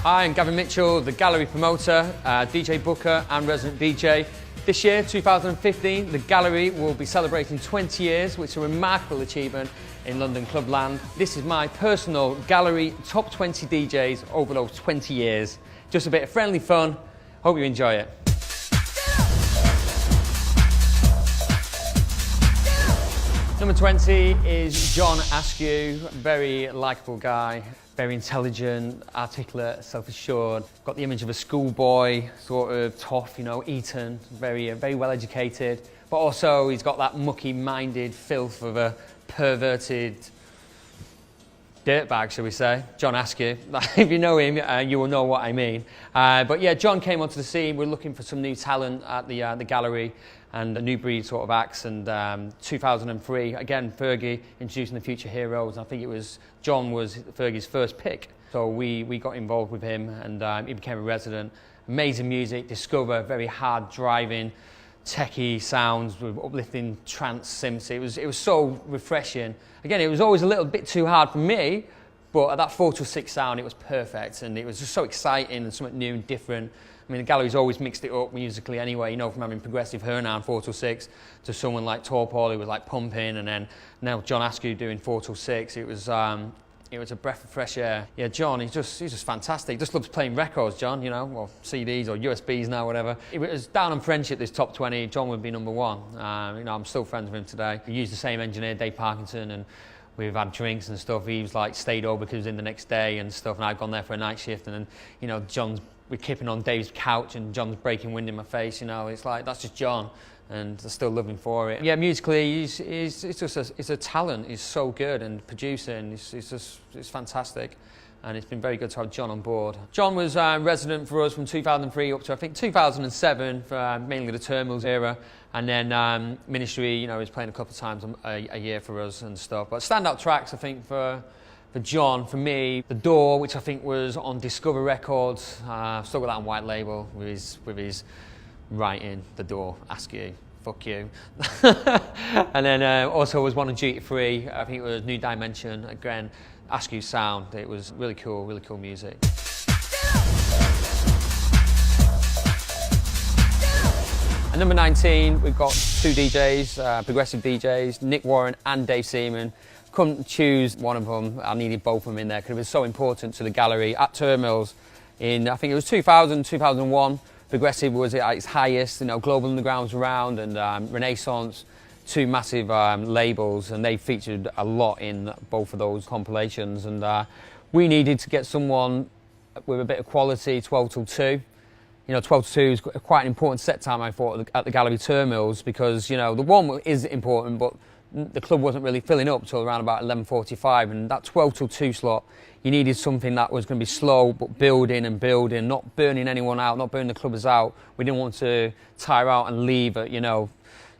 Hi, I'm Gavin Mitchell, the gallery promoter, DJ booker and resident DJ. This year, 2015, the gallery will be celebrating 20 years, which is a remarkable achievement in London clubland. This is my personal gallery top 20 DJs over those 20 years. Just a bit of friendly fun. Hope you enjoy it. Number 20 is John Askew, very likeable guy, very intelligent, articulate, self-assured. Got the image of a schoolboy, sort of tough, you know, Eton, very well educated. But also he's got that mucky-minded filth of a perverted dirtbag, shall we say, John Askew. If you know him, you will know what I mean. But yeah, John came onto the scene. We're looking for some new talent at the gallery and a new breed sort of acts. And 2003, again, Fergie introducing the future heroes. I think it was John was Fergie's first pick. So we got involved with him and he became a resident. Amazing music, Discover, very hard driving, techie sounds with uplifting trance synths. It was so refreshing. Again, it was always a little bit too hard for me, but at that 4-6 sound, it was perfect, and it was just so exciting and something new and different. I mean, the gallery's always mixed it up musically anyway, you know, from having progressive Hernan 4-6 to someone like Torpor who was like pumping, and then now John Askew doing 4-6. It was a breath of fresh air. Yeah, John, he's just fantastic. Just loves playing records, John, you know, or CDs or USBs now, whatever. It was down on friendship, this top 20. John would be number one. You know, I'm still friends with him today. We used the same engineer, Dave Parkinson, and we've had drinks and stuff. He was like stayed over because he was in the next day and stuff, and I'd gone there for a night shift, and then, you know, we're kipping on Dave's couch and John's breaking wind in my face, you know. It's like, that's just John, and I still love him for it. Yeah, musically, he's a talent. He's so good, and producing, it's fantastic. And it's been very good to have John on board. John was resident for us from 2003 up to, I think, 2007, for mainly the Terminals era. And then Ministry, you know, he's playing a couple of times a year for us and stuff. But standout tracks, I think, for John, for me, The Door, which I think was on Discover Records. Still got that on white label with his writing, The Door, Askew, fuck you. And then also was one on Duty Free. I think it was New Dimension, again, Askew sound. It was really cool music. At number 19, we've got two DJs, progressive DJs, Nick Warren and Dave Seaman. Couldn't choose one of them. I needed both of them in there because it was so important to the gallery. At Terminals in, I think it was 2000, 2001, progressive was at its highest. You know, Global Underground was around, and Renaissance, two massive labels, and they featured a lot in both of those compilations. And we needed to get someone with a bit of quality, 12 till 2. You know, 12 to 2 is quite an important set time, I thought, at the gallery Terminals, because, you know, the one is important, but the club wasn't really filling up till around about 11:45, and that 12 till 2 slot, you needed something that was going to be slow but building and building, not burning anyone out, not burning the clubbers out. We didn't want to tire out and leave at, you know,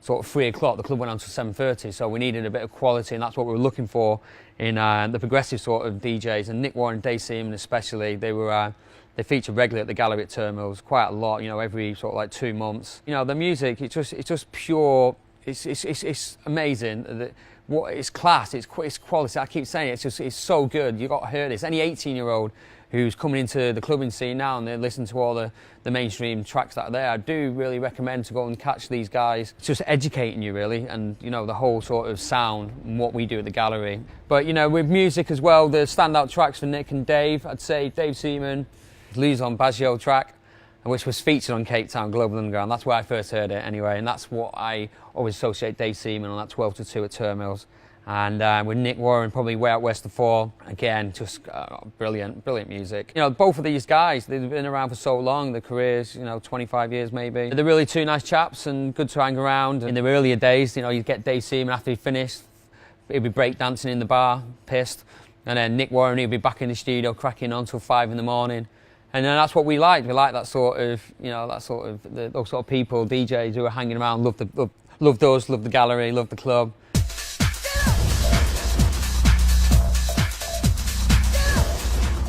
sort of 3 o'clock. The club went on till 7:30, so we needed a bit of quality, and that's what we were looking for in the progressive sort of DJs. And Nick Warren and Dave Seaman especially, they featured regularly at the gallery at Terminals quite a lot, you know, every sort of like 2 months. You know, the music, it's just pure. It's amazing. It's class, it's quality. I keep saying it's so good. You've got to hear this. Any 18-year-old who's coming into the clubbing scene now and they listen to all the mainstream tracks that are there, I do really recommend to go and catch these guys. It's just educating you really, and you know, the whole sort of sound and what we do at the gallery. But you know, with music as well, the standout tracks for Nick and Dave, I'd say Dave Seaman, Liaison Baggio track, which was featured on Cape Town Global Underground. That's where I first heard it anyway, and that's what I always associate Dave Seaman on that 12 to 2 at Terminals. And with Nick Warren, probably Way Out West to 4, again, just brilliant music. You know, both of these guys, they've been around for so long, their careers, you know, 25 years maybe. They're really two nice chaps and good to hang around. In the earlier days, you know, you'd get Dave Seaman after he finished, he'd be breakdancing in the bar, pissed. And then Nick Warren, he'd be back in the studio cracking on till 5 in the morning. And then that's what we liked. We liked that sort of, you know, those sort of people, DJs who are hanging around, loved us, loved the gallery, loved the club.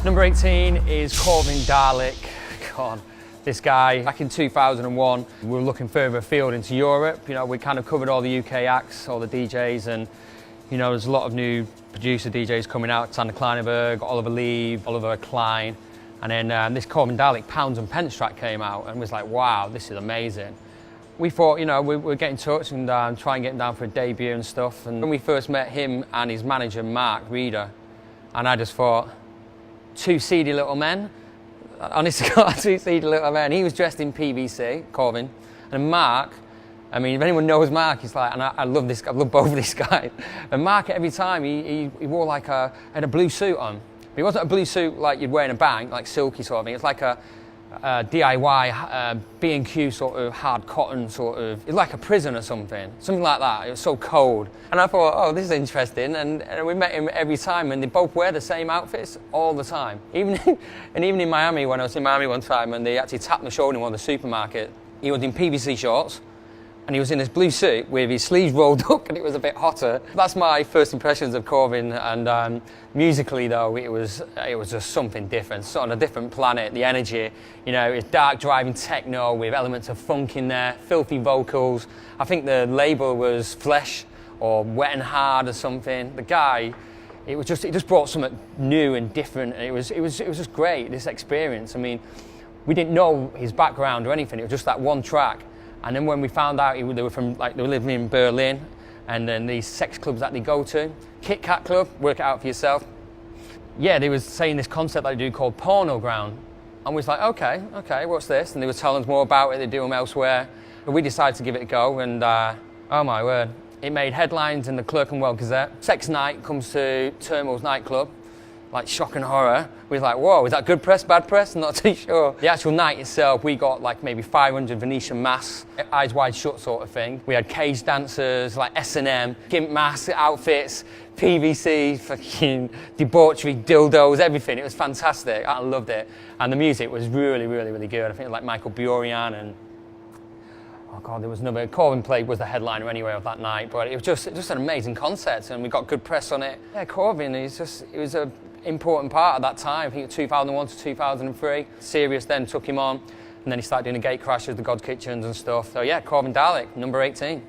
Number 18 is Corvin Dalek. God, this guy, back in 2001, we were looking further afield into Europe. You know, we kind of covered all the UK acts, all the DJs, and you know, there's a lot of new producer DJs coming out, Sander Kleinenberg, Oliver Lee, Oliver Klein. And then this Corvin Dalek Pounds and Pence track came out and was like, wow, this is amazing. We thought, you know, we'd get in touch and try and get him down for a debut and stuff. And when we first met him and his manager, Mark Reeder, and I just thought, two seedy little men. Honestly, two seedy little men. He was dressed in PVC, Corvin, and Mark, I mean, if anyone knows Mark, he's like, and I love this, I love both of these guys. And Mark, every time, he wore like had a blue suit on. But it wasn't a blue suit like you'd wear in a bank, like silky sort of thing. It's like a DIY, B&Q sort of hard cotton sort of, it's like a prison or something like that. It was so cold. And I thought, oh, this is interesting. And we met him every time and they both wear the same outfits all the time. Even in Miami, when I was in Miami one time and they actually tapped my shoulder in one of the supermarket, he was in PVC shorts and he was in this blue suit with his sleeves rolled up and it was a bit hotter. That's my first impressions of Corvin, and musically though, it was just something different, sort of a different planet, the energy, you know, it's dark driving techno with elements of funk in there, filthy vocals. I think the label was Flesh or Wet&Hard or something. The guy, it just brought something new and different. It was just great, this experience. I mean, we didn't know his background or anything, it was just that one track. And then when we found out they were from, like, they were living in Berlin, and then these sex clubs that they go to, Kit Kat Club, work it out for yourself. Yeah, they was saying this concept that they do called Porno Ground. And we was like, okay, what's this? And they were telling us more about it, they do them elsewhere. But we decided to give it a go, and oh my word, it made headlines in the Clerkenwell Gazette. Sex Night comes to Turmoil's nightclub, like shock and horror. We was like, whoa, is that good press, bad press? I'm not too sure. The actual night itself, we got like maybe 500 Venetian masks, eyes wide shut sort of thing. We had cage dancers, like S&M, gimp masks, outfits, PVC, fucking debauchery, dildos, everything. It was fantastic. I loved it. And the music was really, really, really good. I think it was like Michael Burian and, oh God, there was another, Corvin played was the headliner anyway of that night, but it was just an amazing concert and we got good press on it. Yeah, Corvin, it was an important part of that time. I think 2001 to 2003. Sirius then took him on and then he started doing the gate crashes, the God's Kitchens and stuff. So yeah, Corvin Dalek, number 18.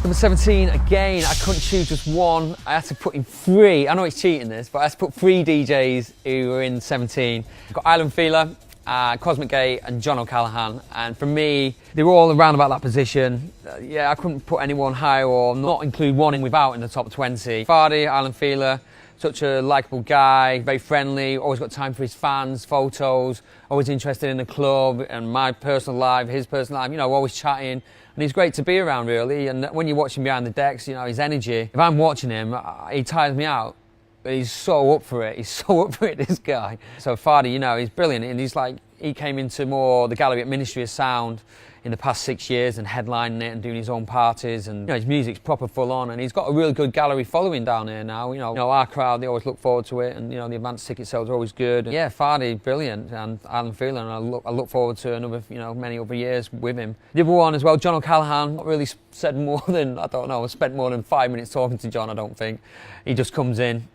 Number 17, again, I couldn't choose just one. I had to put in three. I know it's cheating this, but I had to put three DJs who were in 17. I've got Island Feeler, Cosmic Gate and John O'Callaghan. And for me, they were all around about that position. Yeah, I couldn't put anyone higher or not include one in without in the top 20. Fardy, Island Feeler, such a likeable guy, very friendly, always got time for his fans, photos, always interested in the club and my personal life, his personal life, you know, always chatting. And he's great to be around, really. And when you watch him behind the decks, you know, his energy. If I'm watching him, he tires me out. But he's so up for it. He's so up for it, this guy. So Fardy, you know, he's brilliant. And he's like, he came into more the gallery at Ministry of Sound in the past 6 years and headlining it and doing his own parties, and you know, his music's proper full on, and he's got a really good gallery following down here now. You know, our crowd, they always look forward to it, and you know, the advance ticket sales are always good. And, yeah, Fardy, brilliant, and Alan Phelan, and I look forward to another, you know, many other years with him. The other one as well, John O'Callaghan, not really said more than, I don't know, spent more than 5 minutes talking to John, I don't think. He just comes in,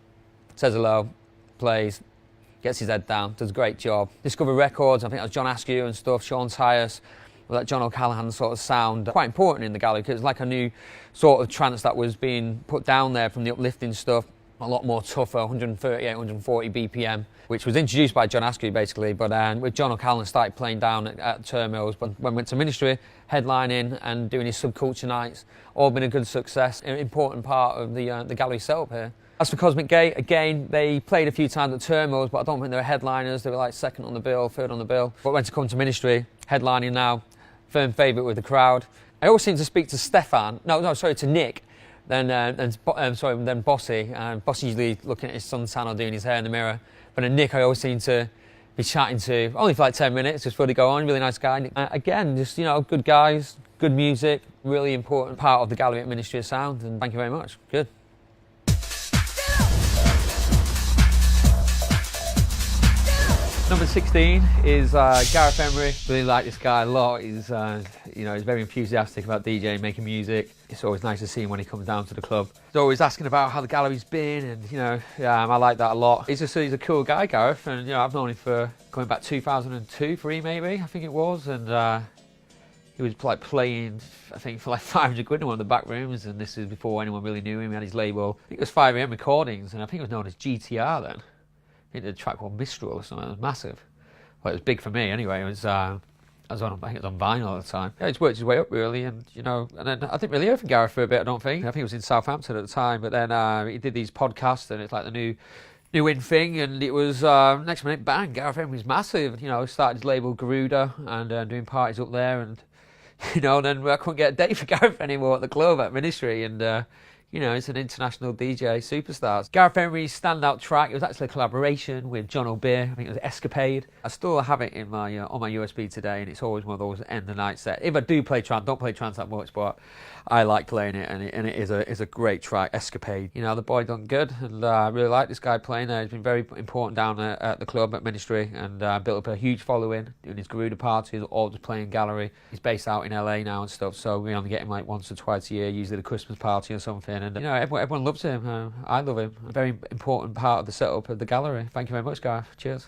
says hello, plays, gets his head down, does a great job. Discover Records, I think that was John Askew and stuff, Sean Tyas, that John O'Callaghan sort of sound, quite important in the gallery because it's like a new sort of trance that was being put down there from the uplifting stuff, a lot more tougher, 138, 140 BPM, which was introduced by John Askew basically, but with John O'Callaghan started playing down at Turmoil's, but when we went to Ministry, headlining and doing his subculture nights, all been a good success, an important part of the gallery setup here. As for Cosmic Gate, again, they played a few times at Turmoil's, but I don't think they were headliners. They were like second on the bill, third on the bill. But when to come to Ministry, headlining now, firm favourite with the crowd. I always seem to speak to to Nick, then Bossy. Bossy usually looking at his suntan or doing his hair in the mirror. But then Nick, I always seem to be chatting to, only for like 10 minutes, just before they go on. Really nice guy. Again, just, you know, good guys, good music, really important part of the gallery at Ministry of Sound. And thank you very much. Good. Number 16 is Gareth Emery. Really like this guy a lot. He's, he's very enthusiastic about DJing, making music. It's always nice to see him when he comes down to the club. He's always asking about how the gallery's been, and I like that a lot. He's a cool guy, Gareth, and I've known him for going back 2002, 3 maybe, I think it was, and He was like playing, I think, for like 500 quid in one of the back rooms, and this is before anyone really knew him. He had his label, I think it was 5am Recordings, and I think it was known as GTR then. I think the track called Mistral or something. It was massive. Well, it was big for me anyway. It was, I think it was on vinyl at the time. Yeah, he's worked his way up really, and and then I didn't really hear from Gareth for a bit. I don't think. I think he was in Southampton at the time, but then he did these podcasts, and it's like the new in thing, and it was next minute, bang, Gareth Emery's massive. Started his label Garuda and doing parties up there, and then I couldn't get a date for Gareth anymore at the club at Ministry, and he's an international DJ superstar. Gareth Emery's standout track, it was actually a collaboration with John O'Bear. I think it was Escapade. I still have it in my on my USB today, and it's always one of those end of night sets. If I do play trance, don't play trance that much, but I like playing it, and it is a great track, Escapade. The boy done good, and I really like this guy playing there. He's been very important down at the club at Ministry, and built up a huge following doing his Garuda parties, all just playing gallery. He's based out in LA now and stuff, so we only get him like once or twice a year, usually the Christmas party or something. And everyone loves him. I love him. A very important part of the setup of the gallery. Thank you very much, Gareth. Cheers.